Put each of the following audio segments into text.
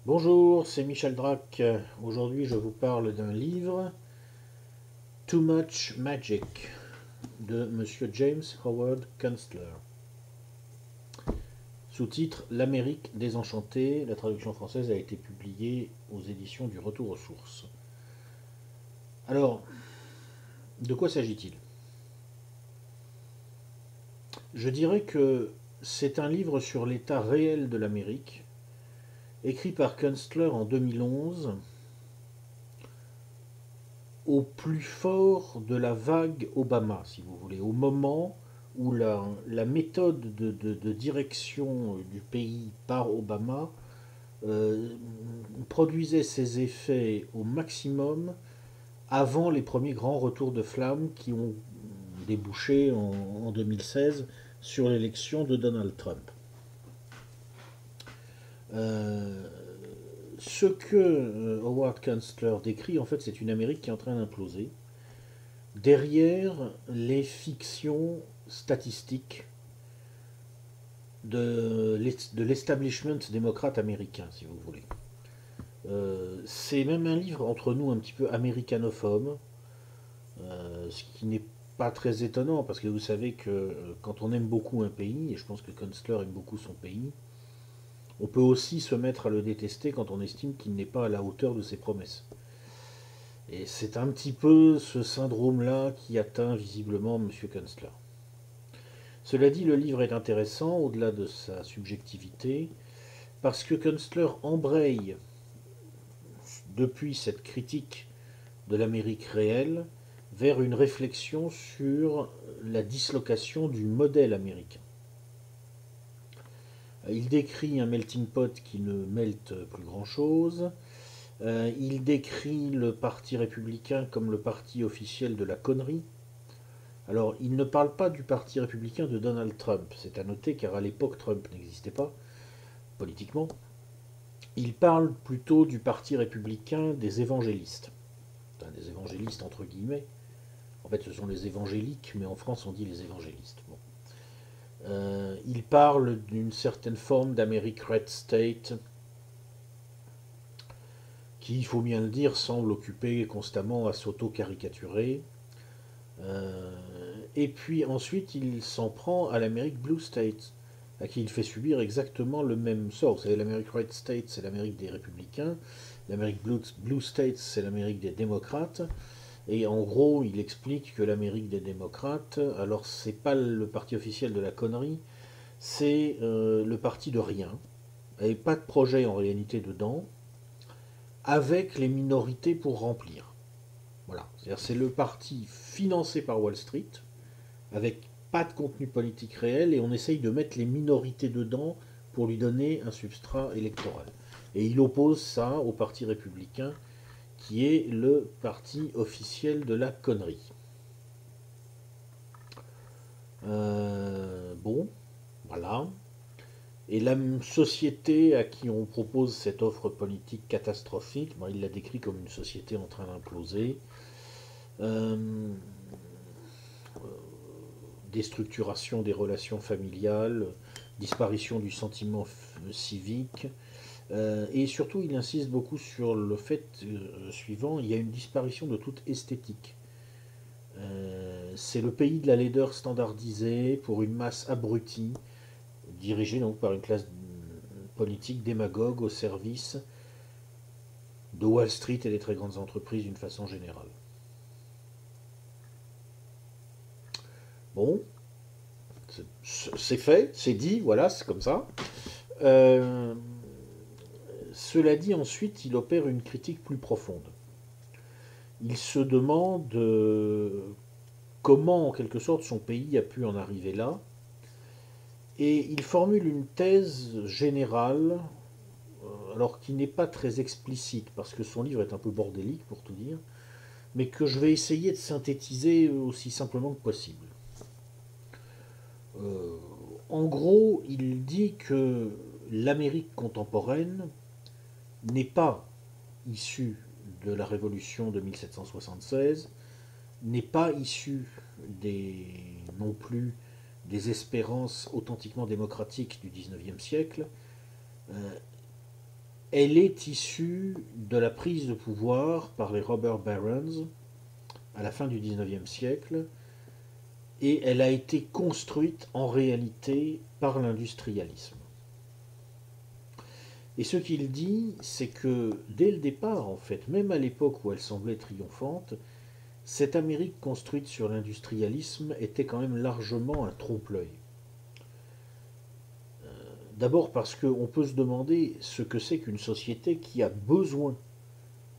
Bonjour, c'est Michel Drac. Aujourd'hui, je vous parle d'un livre, Too Much Magic, de Monsieur James Howard Kunstler. Sous-titre L'Amérique désenchantée. La traduction française a été publiée aux éditions du Retour aux sources. Alors, de quoi s'agit-il? Je dirais que c'est un livre sur l'état réel de l'Amérique, écrit par Kunstler en 2011, au plus fort de la vague Obama, si vous voulez, au moment où la méthode de direction du pays par Obama euh, produisait ses effets au maximum avant les premiers grands retours de flamme qui ont débouché en 2016 sur l'élection de Donald Trump. Euh, Ce que Howard Kunstler décrit, en fait, c'est une Amérique qui est en train d'imploser derrière les fictions statistiques de l'establishment démocrate américain, si vous voulez. C'est même un livre entre nous un petit peu américanophobe, ce qui n'est pas très étonnant, parce que vous savez que quand on aime beaucoup un pays, et je pense que Kunstler aime beaucoup son pays, on peut aussi se mettre à le détester quand on estime qu'il n'est pas à la hauteur de ses promesses. Et c'est un petit peu ce syndrome-là qui atteint visiblement M. Kunstler. Cela dit, le livre est intéressant au-delà de sa subjectivité, parce que Kunstler embraye, depuis cette critique de l'Amérique réelle, vers une réflexion sur la dislocation du modèle américain. Il décrit un melting pot qui ne mêle plus grand-chose. Il décrit le parti républicain comme le parti officiel de la connerie. Alors, il ne parle pas du parti républicain de Donald Trump, c'est à noter car à l'époque Trump n'existait pas politiquement. Il parle plutôt du parti républicain des évangélistes. Enfin, des évangélistes entre guillemets. En fait, ce sont les évangéliques, mais en France, on dit les évangélistes. Bon. Il parle d'une certaine forme d'Amérique Red State qui, il faut bien le dire, semble occuper constamment à s'auto-caricaturer. Euh, et puis ensuite, il s'en prend à l'Amérique Blue State, à qui il fait subir exactement le même sort. Vous savez, l'Amérique Red State, c'est l'Amérique des républicains. L'Amérique Blue State, c'est l'Amérique des démocrates. Et en gros, il explique que l'Amérique des démocrates, alors c'est pas le parti officiel de la connerie, c'est le parti de rien. Il n'y avait pas de projet en réalité dedans, avec les minorités pour remplir. Voilà. C'est-à-dire c'est le parti financé par Wall Street, avec pas de contenu politique réel, et on essaye de mettre les minorités dedans pour lui donner un substrat électoral. Et il oppose ça au parti républicain, qui est le parti officiel de la connerie. Bon, voilà. Et la société à qui on propose cette offre politique catastrophique, ben, il la décrit comme une société en train d'imploser. Euh, Déstructuration des relations familiales, disparition du sentiment civique. Et surtout, il insiste beaucoup sur le fait suivant, il y a une disparition de toute esthétique. C'est le pays de la laideur standardisée pour une masse abrutie, dirigée donc par une classe politique démagogue au service de Wall Street et des très grandes entreprises d'une façon générale. Bon, c'est fait, c'est dit, voilà, c'est comme ça. Euh, Cela dit, ensuite, il opère une critique plus profonde. Il se demande comment, en quelque sorte, son pays a pu en arriver là, et il formule une thèse générale, alors qui n'est pas très explicite, parce que son livre est un peu bordélique, pour tout dire, mais que je vais essayer de synthétiser aussi simplement que possible. Euh, En gros, il dit que l'Amérique contemporaine n'est pas issue de la révolution de 1776, n'est pas issue non plus des espérances authentiquement démocratiques du XIXe siècle, elle est issue de la prise de pouvoir par les robber barons à la fin du XIXe siècle, et elle a été construite en réalité par l'industrialisme. Et ce qu'il dit, c'est que dès le départ, en fait, même à l'époque où elle semblait triomphante, cette Amérique construite sur l'industrialisme était quand même largement un trompe-l'œil. D'abord parce qu'on peut se demander ce que c'est qu'une société qui a besoin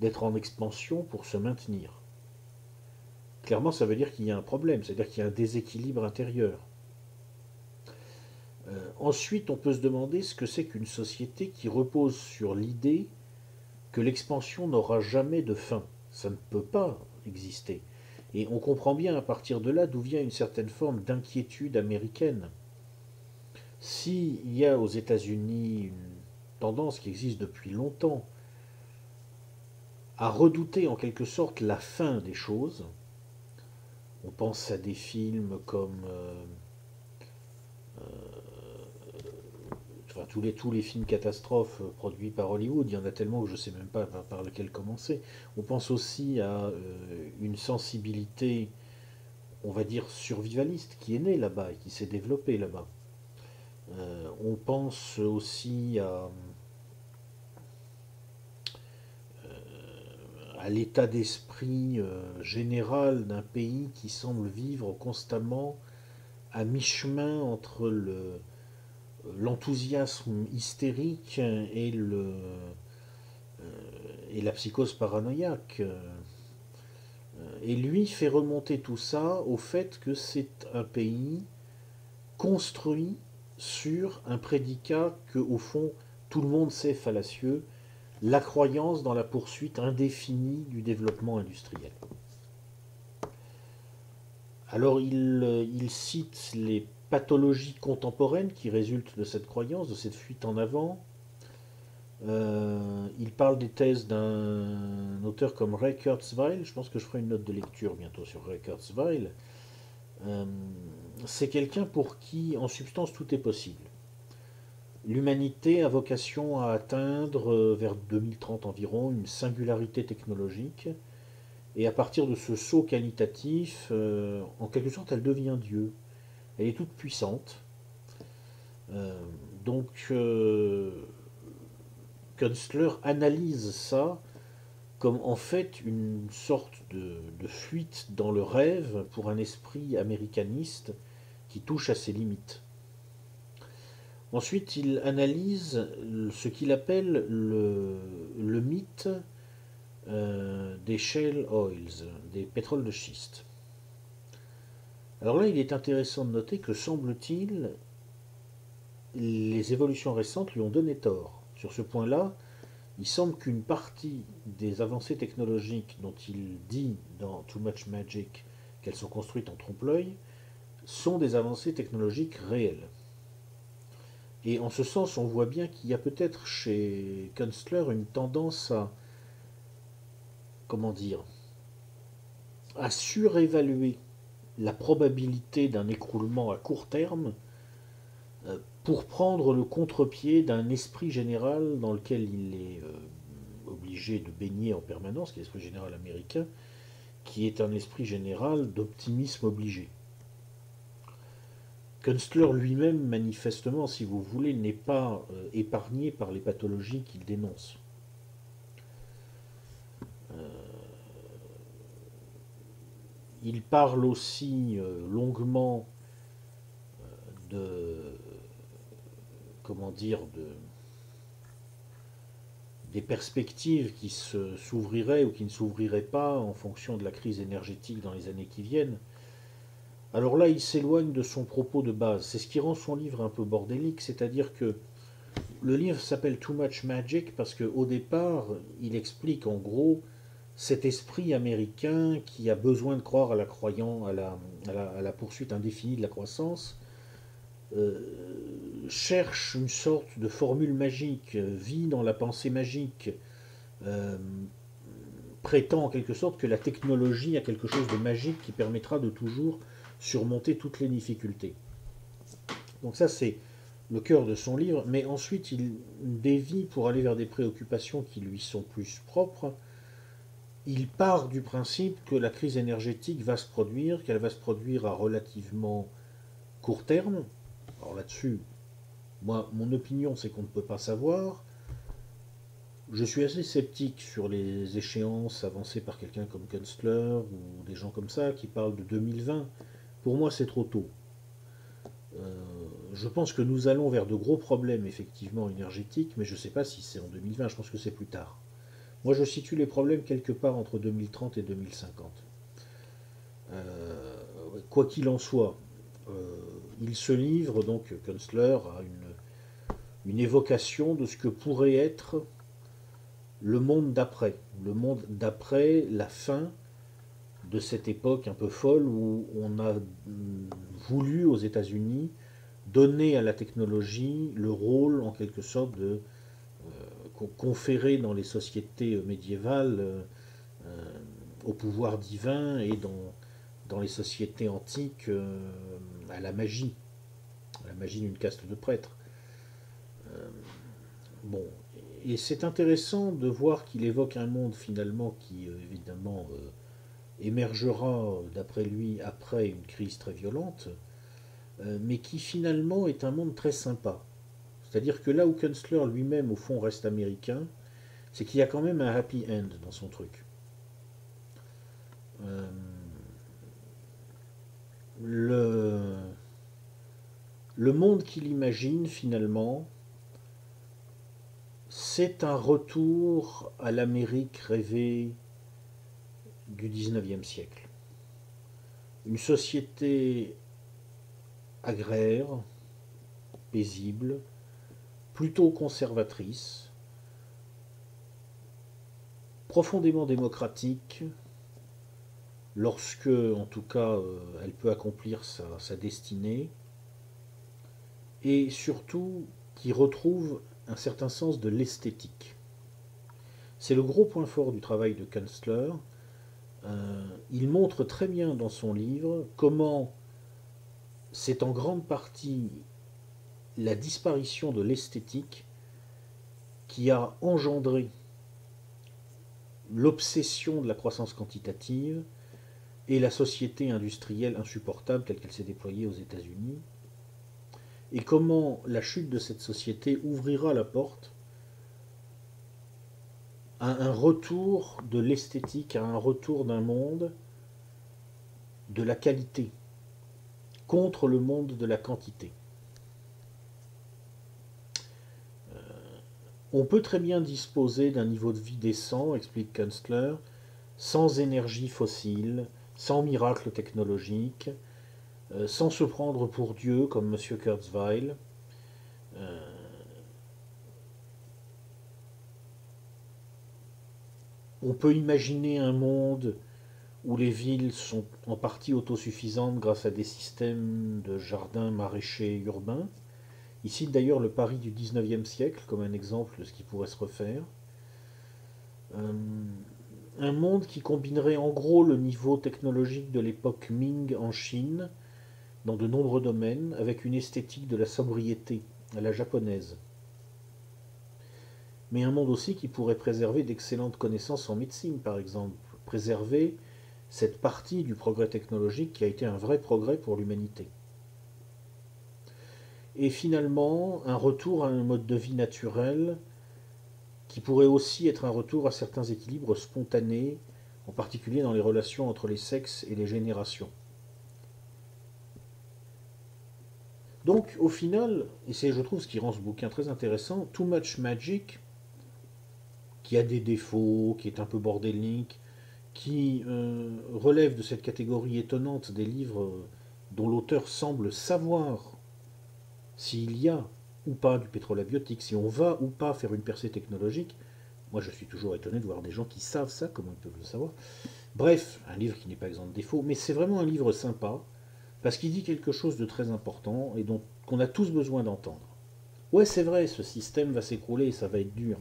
d'être en expansion pour se maintenir. Clairement, ça veut dire qu'il y a un problème, c'est-à-dire qu'il y a un déséquilibre intérieur. Ensuite, on peut se demander ce que c'est qu'une société qui repose sur l'idée que l'expansion n'aura jamais de fin. Ça ne peut pas exister. Et on comprend bien à partir de là d'où vient une certaine forme d'inquiétude américaine. S'il y a aux États-Unis une tendance qui existe depuis longtemps à redouter en quelque sorte la fin des choses, on pense à des films comme enfin, tous les films catastrophes produits par Hollywood, il y en a tellement que je ne sais même pas par lequel commencer. On pense aussi à une sensibilité, on va dire, survivaliste qui est née là-bas et qui s'est développée là-bas. On pense aussi à l'état d'esprit général d'un pays qui semble vivre constamment à mi-chemin entre l'enthousiasme hystérique et la psychose paranoïaque. Et lui fait remonter tout ça au fait que c'est un pays construit sur un prédicat que, au fond, tout le monde sait fallacieux, la croyance dans la poursuite indéfinie du développement industriel. Alors il cite les pathologies contemporaines qui résultent de cette croyance, de cette fuite en avant. Il parle des thèses d'un auteur comme Ray Kurzweil. Je pense que je ferai une note de lecture bientôt sur Ray Kurzweil. Euh, c'est quelqu'un pour qui, en substance, tout est possible. L'humanité a vocation à atteindre, vers 2030 environ, une singularité technologique. Et à partir de ce saut qualitatif, en quelque sorte, elle devient Dieu. Elle est toute puissante. Euh, donc, Kunstler analyse ça comme en fait une sorte de fuite dans le rêve pour un esprit américaniste qui touche à ses limites. Ensuite, il analyse ce qu'il appelle le mythe des shale oils, des pétroles de schiste. Alors là, il est intéressant de noter que, semble-t-il, les évolutions récentes lui ont donné tort. Sur ce point-là, il semble qu'une partie des avancées technologiques dont il dit dans Too Much Magic qu'elles sont construites en trompe-l'œil sont des avancées technologiques réelles. Et en ce sens, on voit bien qu'il y a peut-être chez Kunstler une tendance à, comment dire, à surévaluer la probabilité d'un écroulement à court terme pour prendre le contre-pied d'un esprit général dans lequel il est obligé de baigner en permanence, qui est l'esprit général américain, qui est un esprit général d'optimisme obligé. Kunstler lui-même, manifestement, si vous voulez, n'est pas épargné par les pathologies qu'il dénonce. Il parle aussi longuement de, comment dire, des perspectives qui s'ouvriraient ou qui ne s'ouvriraient pas en fonction de la crise énergétique dans les années qui viennent. Alors là, il s'éloigne de son propos de base. C'est ce qui rend son livre un peu bordélique, c'est-à-dire que le livre s'appelle Too Much Magic parce qu'au départ, il explique en gros cet esprit américain qui a besoin de croire à la, croyant, à la poursuite indéfinie de la croissance, cherche une sorte de formule magique, vit dans la pensée magique, euh, prétend en quelque sorte que la technologie a quelque chose de magique qui permettra de toujours surmonter toutes les difficultés. Donc ça, c'est le cœur de son livre, mais ensuite il dévie pour aller vers des préoccupations qui lui sont plus propres. Il part du principe que la crise énergétique va se produire, qu'elle va se produire à relativement court terme. Alors là-dessus, moi, mon opinion, c'est qu'on ne peut pas savoir. Je suis assez sceptique sur les échéances avancées par quelqu'un comme Kunstler ou des gens comme ça qui parlent de 2020. Pour moi, c'est trop tôt. Je pense que nous allons vers de gros problèmes, effectivement, énergétiques, mais je ne sais pas si c'est en 2020, je pense que c'est plus tard. Moi, je situe les problèmes quelque part entre 2030 et 2050. Quoi qu'il en soit, il se livre, donc, Kunstler, à une évocation de ce que pourrait être le monde d'après la fin de cette époque un peu folle où on a voulu aux États-Unis donner à la technologie le rôle en quelque sorte de conférer dans les sociétés médiévales au pouvoir divin et dans les sociétés antiques à la magie d'une caste de prêtres. Bon, et c'est intéressant de voir qu'il évoque un monde finalement qui évidemment émergera d'après lui après une crise très violente, mais qui finalement est un monde très sympa. C'est-à-dire que là où Kunstler lui-même au fond reste américain, c'est qu'il y a quand même un happy end dans son truc. Euh, le, le monde qu'il imagine finalement, c'est un retour à l'Amérique rêvée du 19e siècle. Une société agraire, paisible, plutôt conservatrice, profondément démocratique, lorsque, en tout cas, elle peut accomplir sa destinée, et surtout qui retrouve un certain sens de l'esthétique. C'est le gros point fort du travail de Kunstler. Il montre très bien dans son livre comment c'est en grande partie la disparition de l'esthétique qui a engendré l'obsession de la croissance quantitative et la société industrielle insupportable telle qu'elle s'est déployée aux États-Unis, et comment la chute de cette société ouvrira la porte à un retour de l'esthétique, à un retour d'un monde de la qualité contre le monde de la quantité. On peut très bien disposer d'un niveau de vie décent, explique Kunstler, sans énergie fossile, sans miracle technologique, sans se prendre pour Dieu comme M. Kurzweil. On peut imaginer un monde où les villes sont en partie autosuffisantes grâce à des systèmes de jardins maraîchers urbains. Il cite d'ailleurs le Paris du 19e siècle comme un exemple de ce qui pourrait se refaire. Euh, un monde qui combinerait en gros le niveau technologique de l'époque Ming en Chine dans de nombreux domaines avec une esthétique de la sobriété à la japonaise. Mais un monde aussi qui pourrait préserver d'excellentes connaissances en médecine, par exemple. Préserver cette partie du progrès technologique qui a été un vrai progrès pour l'humanité. Et finalement, un retour à un mode de vie naturel qui pourrait aussi être un retour à certains équilibres spontanés, en particulier dans les relations entre les sexes et les générations. Donc, au final, et c'est, je trouve, ce qui rend ce bouquin très intéressant, Too Much Magic, qui a des défauts, qui est un peu bordélique, qui relève de cette catégorie étonnante des livres dont l'auteur semble savoir s'il y a ou pas du pétrole abiotique, si on va ou pas faire une percée technologique. Moi, je suis toujours étonné de voir des gens qui savent ça, comment ils peuvent le savoir. Bref, un livre qui n'est pas exempt de défauts, mais c'est vraiment un livre sympa, parce qu'il dit quelque chose de très important et dont qu'on a tous besoin d'entendre. Ouais, c'est vrai, ce système va s'écrouler et ça va être dur.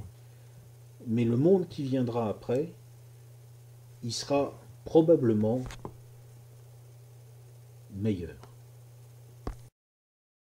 Mais le monde qui viendra après, il sera probablement meilleur.